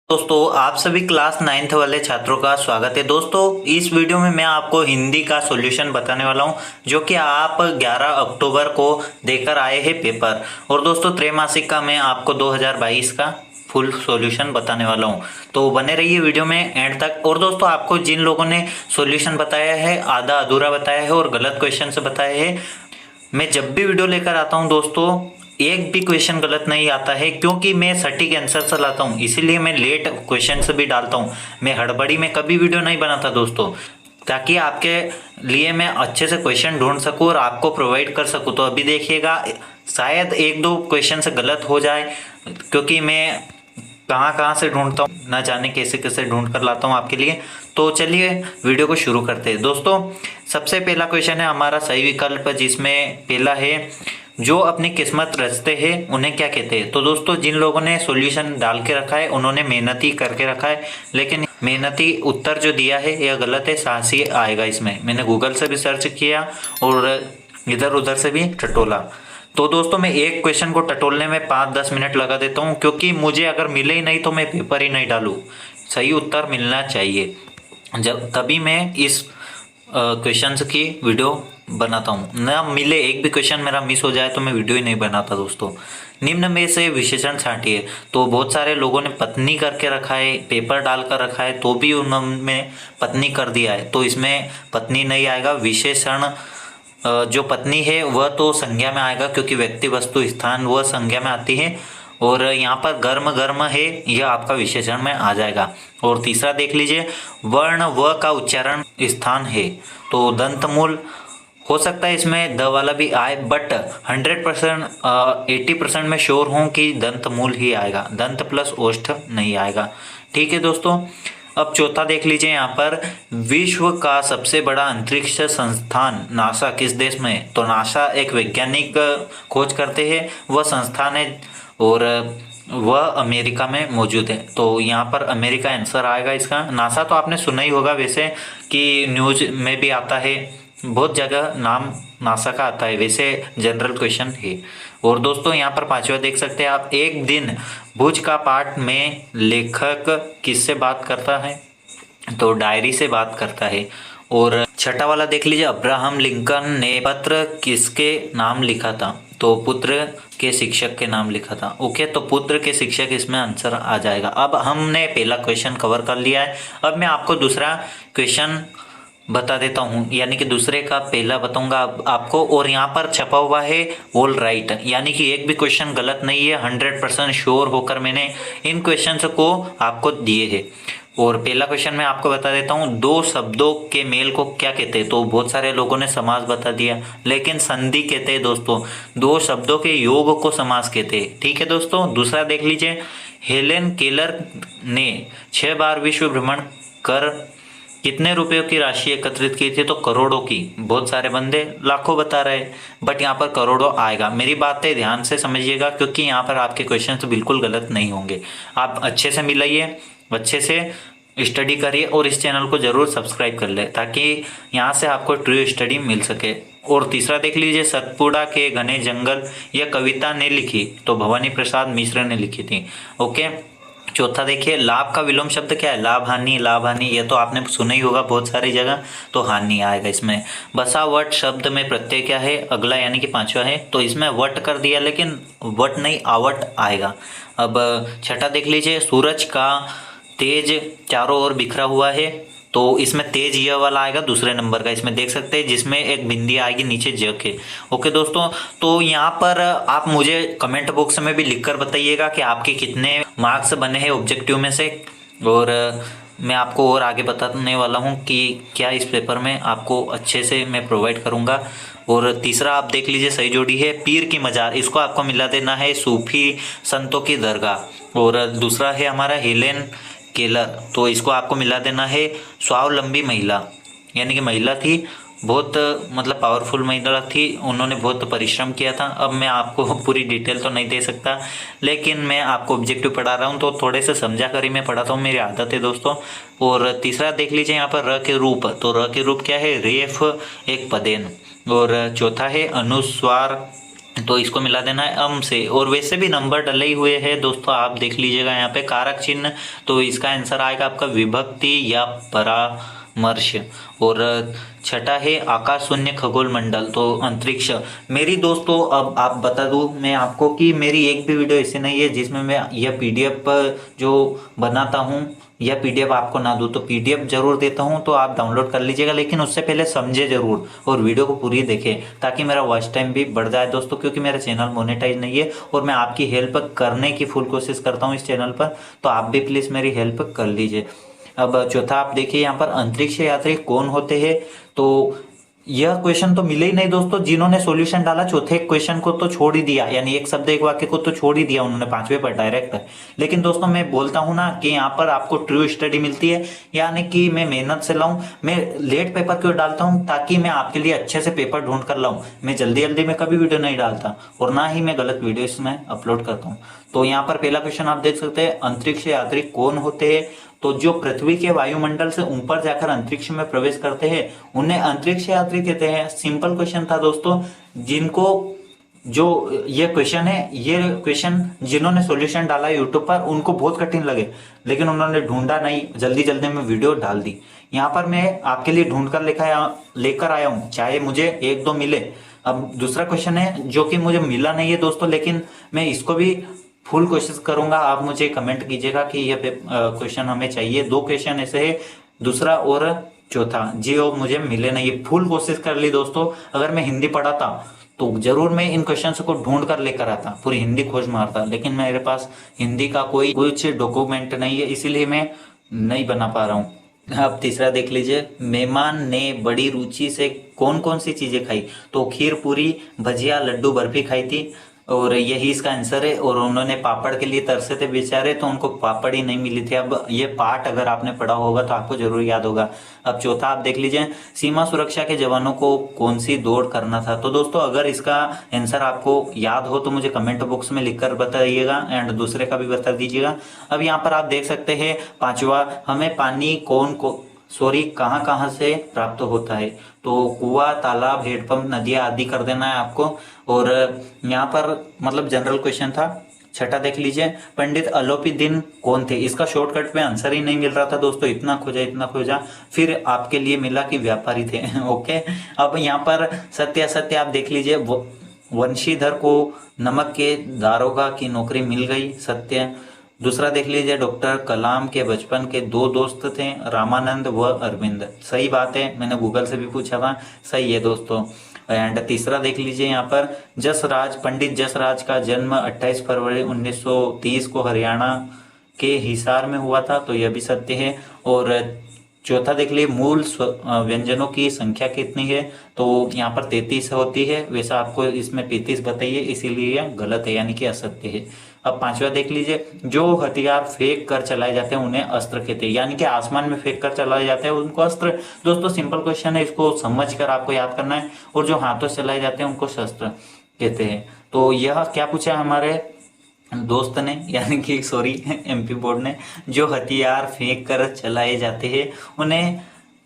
दोस्तों आप सभी क्लास 9th वाले छात्रों का स्वागत है। दोस्तों इस वीडियो में मैं आपको हिंदी का सॉल्यूशन बताने वाला हूं जो कि आप 11 अक्टूबर को देकर आए हैं पेपर। और दोस्तों त्रैमासिक का मैं आपको 2022 का फुल सॉल्यूशन बताने वाला हूं, तो बने रहिए वीडियो में एंड तक। और दोस्तों आपको जिन लोगों ने सॉल्यूशन बताया है, आधा अधूरा बताया है और गलत क्वेश्चन से बताया है, मैं जब भी वीडियो लेकर आता हूं दोस्तों एक भी क्वेश्चन गलत नहीं आता है, क्योंकि मैं सटीक आंसर से लाता हूं, इसीलिए मैं लेट क्वेश्चन से भी डालता हूं। मैं हड़बड़ी में कभी वीडियो नहीं बनाता दोस्तों, ताकि आपके लिए मैं अच्छे से क्वेश्चन ढूंढ सकूं और आपको प्रोवाइड कर सकूं। तो अभी देखिएगा, शायद एक दो क्वेश्चन से गलत हो जाए, क्योंकि मैं कहाँ कहाँ से ढूंढता हूँ, ना जाने कैसे कैसे ढूंढ कर लाता हूँ आपके लिए। तो चलिए वीडियो को शुरू करते हैं। दोस्तों सबसे पहला क्वेश्चन है हमारा सही विकल्प, जिसमें पहला है जो अपनी किस्मत रचते हैं उन्हें क्या कहते हैं। तो दोस्तों जिन लोगों ने सॉल्यूशन डाल के रखा है उन्होंने मेहनती करके रखा है, लेकिन मेहनती उत्तर जो दिया है यह गलत है, साहसी आएगा इसमें। मैंने गूगल से भी सर्च किया और इधर उधर से भी टटोला। तो दोस्तों मैं एक क्वेश्चन को टटोलने में 5-10 मिनट लगा देता हूँ, क्योंकि मुझे अगर मिले ही नहीं तो मैं पेपर ही नहीं डालूँ। सही उत्तर मिलना चाहिए, जब तभी मैं इस क्वेश्चंस की वीडियो बनाता हूँ। ना मिले, एक भी क्वेश्चन मेरा मिस हो जाए तो मैं वीडियो ही नहीं बनाता दोस्तों। निम्न में से विशेषण छांटिए। तो बहुत सारे लोगों ने पत्नी करके रखा है, पेपर डाल कर रखा है, तो भी उन्होंने पत्नी कर दिया है, तो इसमें पत्नी नहीं आएगा। विशेषण जो पत्नी है वह तो संज्ञा में आएगा, क्योंकि व्यक्ति वस्तु स्थान वह संज्ञा में आती है। और यहाँ पर गर्म गर्म है, यह आपका विशेषण में आ जाएगा। और तीसरा देख लीजिए, वर्ण व का उच्चारण स्थान है, तो दंतमूल हो सकता है इसमें द वाला भी आए, बट 100% 80% में श्योर हूँ कि दंतमूल ही आएगा, दंत प्लस ओष्ठ नहीं आएगा। ठीक है दोस्तों, अब चौथा देख लीजिए यहाँ पर, विश्व का सबसे बड़ा अंतरिक्ष संस्थान नासा किस देश में है। तो नासा एक वैज्ञानिक खोज करते हैं, वह संस्थान है और वह अमेरिका में मौजूद है। तो यहाँ पर अमेरिका आंसर आएगा इसका। नासा तो आपने सुना ही होगा वैसे, कि न्यूज में भी आता है, बहुत जगह नाम नासा का आता है, वैसे जनरल क्वेश्चन है। और दोस्तों यहाँ पर पांचवा देख सकते हैं आप, एक दिन भुज का पाठ में लेखक किससे बात करता है। तो डायरी से बात करता है। और छठा वाला देख लीजिए, अब्राहम लिंकन ने पत्र किसके नाम लिखा था। तो पुत्र के शिक्षक के नाम लिखा था। ओके, तो पुत्र के शिक्षक इसमें आंसर आ जाएगा। अब हमने पहला क्वेश्चन कवर कर लिया है, अब मैं आपको दूसरा क्वेश्चन बता देता हूँ, यानी कि दूसरे का पहला बताऊंगा आपको। और यहाँ पर छपा हुआ है ऑल राइट, यानी कि एक भी क्वेश्चन गलत नहीं है। 100% श्योर होकर मैंने इन क्वेश्चंस को आपको दिए हैं। और पहला क्वेश्चन मैं आपको बता देता हूँ, दो शब्दों के मेल को क्या कहते हैं। तो बहुत सारे लोगों ने समास बता दिया, लेकिन संधि कहते हैं दोस्तों। दो शब्दों के योग को समास कहते हैं। ठीक है दोस्तों, दूसरा देख लीजिए, हेलेन केलर ने 6 बार विश्व भ्रमण कर कितने रुपयों की राशि एकत्रित की थी। तो करोड़ों की। बहुत सारे बंदे लाखों बता रहे, बट यहाँ पर करोड़ों आएगा। मेरी बातें ध्यान से समझिएगा, क्योंकि यहाँ पर आपके क्वेश्चन तो बिल्कुल गलत नहीं होंगे। आप अच्छे से मिलाइए, अच्छे से स्टडी करिए और इस चैनल को जरूर सब्सक्राइब कर ले, ताकि यहाँ से आपको ट्रू स्टडी मिल सके। और तीसरा देख लीजिए, सतपुड़ा के घने जंगल, यह कविता ने लिखी। तो भवानी प्रसाद मिश्र ने लिखी थी। ओके, चौथा देखिए, लाभ का विलोम शब्द क्या है। लाभ हानि, लाभ हानि, ये तो आपने सुना ही होगा बहुत सारी जगह, तो हानि आएगा इसमें। बसावट शब्द में प्रत्यय क्या है। अगला यानी कि पांचवा है, तो इसमें वट कर दिया, लेकिन वट नहीं आवट आएगा। अब छठा देख लीजिए, सूरज का तेज चारों ओर बिखरा हुआ है। तो इसमें तेज यह वाला आएगा दूसरे नंबर का, इसमें देख सकते हैं, जिसमें एक बिंदी आएगी नीचे ज के। ओके दोस्तों, तो यहाँ पर आप मुझे कमेंट बॉक्स में भी लिखकर बताइएगा कि आपके कितने मार्क्स बने हैं ऑब्जेक्टिव में से। और मैं आपको और आगे बताने वाला हूँ कि क्या इस पेपर में आपको अच्छे से मैं प्रोवाइड करूँगा। और तीसरा आप देख लीजिए, सही जोड़ी है, पीर की मजार, इसको आपको मिला देना है सूफी संतों की दरगाह। और दूसरा है हमारा हेलेन केलर, तो इसको आपको मिला देना है स्वावलंबी महिला, यानी कि महिला थी, बहुत मतलब पावरफुल महिला थी, उन्होंने बहुत परिश्रम किया था। अब मैं आपको पूरी डिटेल तो नहीं दे सकता, लेकिन मैं आपको ऑब्जेक्टिव पढ़ा रहा हूँ, तो थोड़े से समझा कर ही मैं पढ़ाता हूँ, मेरी आदत है दोस्तों। और तीसरा देख लीजिए यहाँ पर र के रूप, तो र के रूप क्या है, रेफ एक पदेन। और चौथा है अनुस्वार तो इसको मिला देना है अम से। और वैसे भी नंबर डले ही हुए हैं दोस्तों, आप देख लीजिएगा यहाँ पे कारक चिन्ह, तो इसका आंसर आएगा आपका विभक्ति या परामर्श। और छठा है आकाश शून्य खगोल मंडल, तो अंतरिक्ष। मेरी दोस्तों अब आप बता दूं मैं आपको कि मेरी एक भी वीडियो ऐसी नहीं है जिसमें मैं यह पीडीएफ जो बनाता हूँ या पीडीएफ आपको ना दूं, तो पीडीएफ जरूर देता हूं, तो आप डाउनलोड कर लीजिएगा, लेकिन उससे पहले समझे जरूर और वीडियो को पूरी देखें, ताकि मेरा वॉच टाइम भी बढ़ जाए दोस्तों, क्योंकि मेरा चैनल मोनेटाइज नहीं है और मैं आपकी हेल्प करने की फुल कोशिश करता हूं इस चैनल पर, तो आप भी प्लीज़ मेरी हेल्प कर लीजिए। अब चौथा आप देखिए यहाँ पर अंतरिक्ष यात्री कौन होते हैं, तो यह क्वेश्चन तो मिले ही नहीं दोस्तों। जिन्होंने सॉल्यूशन डाला चौथे क्वेश्चन को तो छोड़ ही दिया, यानी एक शब्द एक वाक्य को तो छोड़ ही दिया उन्होंने पांचवे पर डायरेक्ट। लेकिन दोस्तों मैं बोलता हूं ना कि यहाँ पर आपको ट्रू स्टडी मिलती है, यानी कि मैं मेहनत से लाऊं। मैं लेट पेपर क्यों डालता हूं, ताकि मैं आपके लिए अच्छे से पेपर ढूंढ कर लाऊं। मैं जल्दी जल्दी में कभी वीडियो नहीं डालता और ना ही मैं गलत वीडियो इसमें अपलोड करता हूँ। तो यहाँ पर पहला क्वेश्चन आप देख सकते हैं, अंतरिक्ष यात्री कौन होते हैं, तो जो पृथ्वी के वायुमंडल से ऊपर जाकर अंतरिक्ष में प्रवेश करते हैं उन्हें अंतरिक्ष यात्री कहते हैं। सिंपल क्वेश्चन था दोस्तों, जिनको जो ये क्वेश्चन है, ये क्वेश्चन जिन्होंने सॉल्यूशन डाला यूट्यूब पर उनको बहुत कठिन लगे, लेकिन उन्होंने ढूंढा नहीं, जल्दी जल्दी में वीडियो डाल दी। यहाँ पर मैं आपके लिए ढूंढ कर लेकर आया हूँ, चाहे मुझे एक दो मिले। अब दूसरा क्वेश्चन है जो कि मुझे मिला नहीं है दोस्तों, लेकिन मैं इसको भी फुल कोशिश करूंगा। आप मुझे कमेंट कीजिएगा कि यह क्वेश्चन हमें चाहिए। दो क्वेश्चन ऐसे है, दूसरा और चौथा, जो मुझे मिले नहीं। फुल कोशिश कर ली दोस्तों। अगर मैं हिंदी पढ़ाता तो जरूर मैं इन क्वेश्चन को ढूंढ कर लेकर आता, पूरी हिंदी खोज मारता, लेकिन मेरे पास हिंदी का कोई कुछ डॉक्यूमेंट नहीं है, इसीलिए मैं नहीं बना पा रहा हूँ। अब तीसरा देख लीजिए, मेहमान ने बड़ी रुचि से कौन कौन सी चीजें खाई, तो खीर पूरी भजिया लड्डू बर्फी खाई थी, और यही इसका आंसर है। और उन्होंने पापड़ के लिए तरसे थे बेचारे, तो उनको पापड़ ही नहीं मिली थी। अब ये पाठ अगर आपने पढ़ा होगा तो आपको जरूर याद होगा। अब चौथा आप देख लीजिए, सीमा सुरक्षा के जवानों को कौन सी दौड़ करना था, तो दोस्तों अगर इसका आंसर आपको याद हो तो मुझे कमेंट बॉक्स में लिखकर बताइएगा एंड दूसरे का भी बता दीजिएगा। अब यहाँ पर आप देख सकते हैं पांचवा, हमें पानी कहाँ कहाँ से प्राप्त होता है, तो कुआं, तालाब, हेडपंप, नदियां आदि कर देना है आपको। और यहाँ पर मतलब जनरल क्वेश्चन था। छठा देख लीजिए, पंडित अलोपीदीन कौन थे, इसका शॉर्टकट में आंसर ही नहीं मिल रहा था दोस्तों, इतना खोजा, फिर आपके लिए मिला कि व्यापारी थे। ओके, अब यहाँ पर सत्य असत्य आप देख लीजिए, वंशीधर को नमक के दारोगा की नौकरी मिल गई, सत्य। दूसरा देख लीजिए, डॉक्टर कलाम के बचपन के दो दोस्त थे, रामानंद व अरविंद, सही बात है, मैंने गूगल से भी पूछा था, सही है दोस्तों। एंड तीसरा देख लीजिए यहाँ पर, पंडित जसराज का जन्म 28 फरवरी 1930 को हरियाणा के हिसार में हुआ था, तो यह भी सत्य है। और चौथा देख लीजिए, मूल व्यंजनों की संख्या कितनी है, तो यहाँ पर 33 होती है, वैसा आपको इसमें 35 बताइए, इसीलिए यह गलत है, यानी कि असत्य है। अब पांचवा देख लीजिए, जो हथियार फेंक कर चलाए जाते हैं उन्हें अस्त्र कहते हैं, यानी कि आसमान में फेंक कर चलाए जाते हैं उनको अस्त्र। दोस्तों सिंपल क्वेश्चन है, इसको समझ कर आपको याद करना है। और जो हाथों से चलाए जाते हैं उनको शस्त्र कहते हैं। तो यह क्या पूछा हमारे दोस्त ने, यानी कि सॉरी एमपी बोर्ड ने, जो हथियार फेंक कर चलाए जाते हैं उन्हें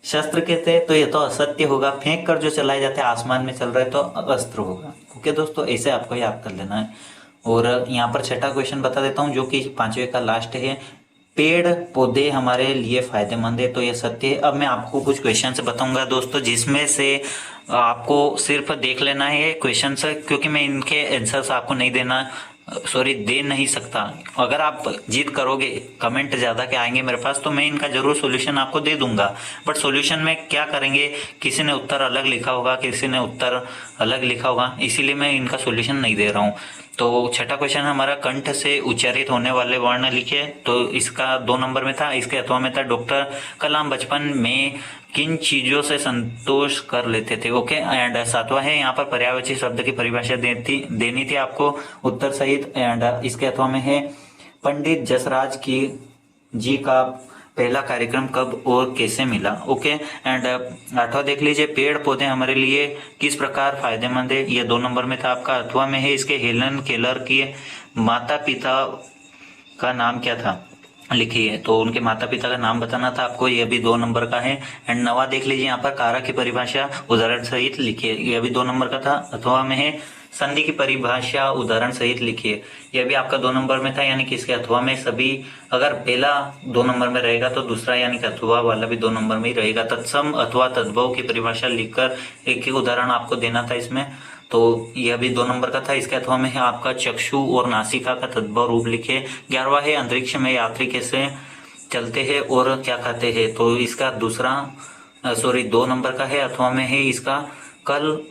शस्त्र कहते हैं, तो ये तो असत्य होगा। फेंक कर जो चलाए जाते हैं आसमान में चल रहे तो अस्त्र होगा। ओके दोस्तों, ऐसे आपको याद कर लेना है। और यहाँ पर छठा क्वेश्चन बता देता हूँ, जो कि पांचवे का लास्ट है, पेड़ पौधे हमारे लिए फायदेमंद है, तो ये सत्य है। अब मैं आपको कुछ क्वेश्चन बताऊंगा दोस्तों, जिसमें से आपको सिर्फ देख लेना है क्वेश्चन, क्योंकि मैं इनके आंसर्स आपको नहीं दे नहीं सकता। अगर आप जीत करोगे, कमेंट ज्यादा के आएंगे मेरे पास, तो मैं इनका जरूर सॉल्यूशन आपको दे दूंगा। बट सॉल्यूशन में क्या करेंगे, किसी ने उत्तर अलग लिखा होगा, किसी ने उत्तर अलग लिखा होगा, इसीलिए मैं इनका सॉल्यूशन नहीं दे रहा हूँ। तो छठा क्वेश्चन हमारा, कंठ से उच्चारित होने वाले वर्ण लिखिए, तो इसका 2 नंबर में था। इसके अथवा में था, डॉक्टर कलाम बचपन में किन चीजों से संतोष कर लेते थे। ओके, एंड सातवां है यहाँ पर, पर्यायवाची शब्द की परिभाषा देनी थी आपको उत्तर सहित। एंड इसके अथवा में है, पंडित जसराज जी का पहला कार्यक्रम कब और कैसे मिला। ओके, एंड आठवां देख लीजिए, पेड़ पौधे हमारे लिए किस प्रकार फायदेमंद है, ये 2 नंबर में था आपका। अथवा में है, इसके हेलन केलर की माता पिता का नाम क्या था, लिखिए, तो उनके माता पिता का नाम बताना था आपको, यह भी 2 नंबर का है। एंड नवा देख लीजिए, यहाँ पर कारक की परिभाषा उदाहरण सहित लिखिए, यह भी 2 नंबर का था। अथवा में है, संधि की परिभाषा उदाहरण सहित लिखिए। यह भी आपका 2 नंबर में था, यानी कि इसके अथवा में सभी, अगर पहला 2 नंबर में रहेगा तो दूसरा यानी कि अथवा वाला भी 2 नंबर में ही रहेगा। तत्सम अथवा तद्भव की परिभाषा लिखकर एक एक उदाहरण आपको देना था इसमें, तो यह भी 2 नंबर का था। इसके अथवा में है आपका चक्षु और नासिका का तद्भव रूप लिखिए। 11वां है अंतरिक्ष में यात्री कैसे चलते हैं और क्या खाते हैं, तो इसका 2 नंबर का है। अथवा में है इसका कल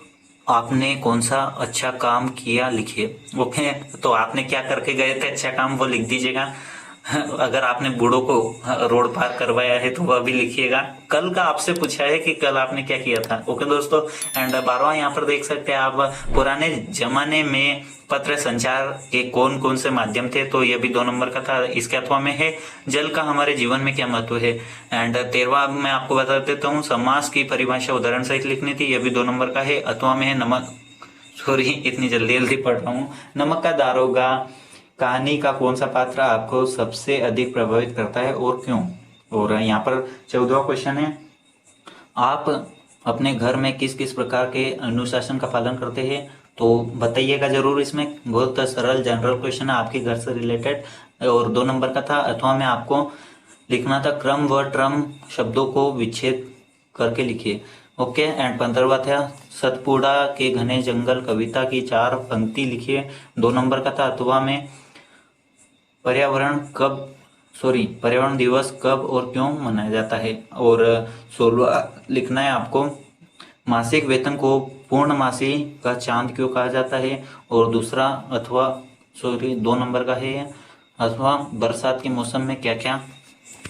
आपने कौन सा अच्छा काम किया लिखिए। ओके, तो आपने क्या करके गए थे अच्छा काम, वो लिख दीजिएगा। अगर आपने बूढ़ों को रोड पार करवाया है तो वह भी लिखिएगा। कल का आपसे पूछा है कि कल आपने क्या किया था। ओके दोस्तों, एंड 12वां यहाँ पर देख सकते हैं आप, पुराने जमाने में पत्र संचार के कौन कौन से माध्यम थे, तो यह भी 2 नंबर का था। इसके अथवा में है जल का हमारे जीवन में क्या महत्व है। एंड 13वां मैं आपको बता देता हूँ, समास की परिभाषा उदाहरण सहित लिखनी थी, यह भी 2 नंबर का है। अथवा में है नमक, सॉरी इतनी जल्दी जल्दी पढ़ रहा हूँ, नमक का दारोगा कहानी का कौन सा पात्र आपको सबसे अधिक प्रभावित करता है और क्यों। और यहाँ पर 14वां क्वेश्चन है, आप अपने घर में किस किस प्रकार के अनुशासन का पालन करते हैं, तो बताइएगा जरूर। इसमें बहुत सरल जनरल क्वेश्चन है आपके घर से रिलेटेड, और 2 नंबर का था। अथवा में आपको लिखना था क्रम व ट्रम शब्दों को विच्छेद करके लिखिए। ओके, एंड 15वां था सतपुड़ा के घने जंगल कविता की 4 पंक्ति लिखिए। 2 नंबर का था। अथवा में पर्यावरण दिवस कब और क्यों मनाया जाता है। और 16वां लिखना है आपको, मासिक वेतन को पूर्णमासी का चांद क्यों कहा जाता है। और दूसरा 2 नंबर का है, अथवा बरसात के मौसम में क्या क्या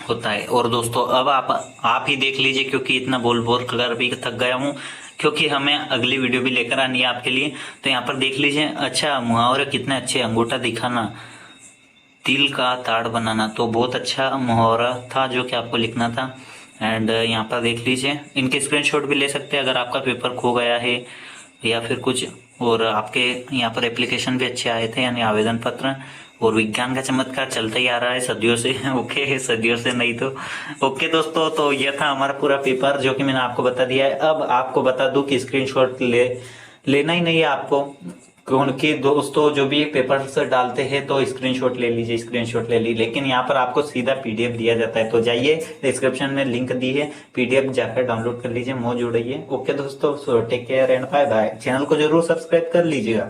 होता है। और दोस्तों अब आप ही देख लीजिए, क्योंकि इतना बोल बोल कर भी थक गया हूँ, क्योंकि हमें अगली वीडियो भी लेकर आनी है आपके लिए। तो यहाँ पर देख लीजिए, अच्छा मुहावरे कितने अच्छे, अंगूठा दिखाना, तिल का ताड़ बनाना, तो बहुत अच्छा मुहावरा था जो कि आपको लिखना था। एंड यहाँ पर देख लीजिए, इनके स्क्रीनशॉट भी ले सकते हैं अगर आपका पेपर खो गया है या फिर कुछ। और आपके यहाँ पर एप्लीकेशन भी अच्छे आए थे, यानी आवेदन पत्र। और विज्ञान का चमत्कार चलता ही आ रहा है सदियों से। ओके, सदियों से नहीं तो ओके दोस्तों, तो यह था हमारा पूरा पेपर जो कि मैंने आपको बता दिया है। अब आपको बता दूं कि स्क्रीनशॉट लेना ही नहीं है आपको, क्योंकि दोस्तों जो भी पेपर से डालते हैं तो स्क्रीनशॉट ले लीजिए, स्क्रीनशॉट ले लीजिए, लेकिन यहाँ पर आपको सीधा पीडीएफ दिया जाता है। तो जाइए, डिस्क्रिप्शन में लिंक दी है, पीडीएफ जाकर डाउनलोड कर लीजिए, मौज उड़ाइए। ओके दोस्तों, so take care and bye bye. Channel को जरूर सब्सक्राइब कर लीजिएगा।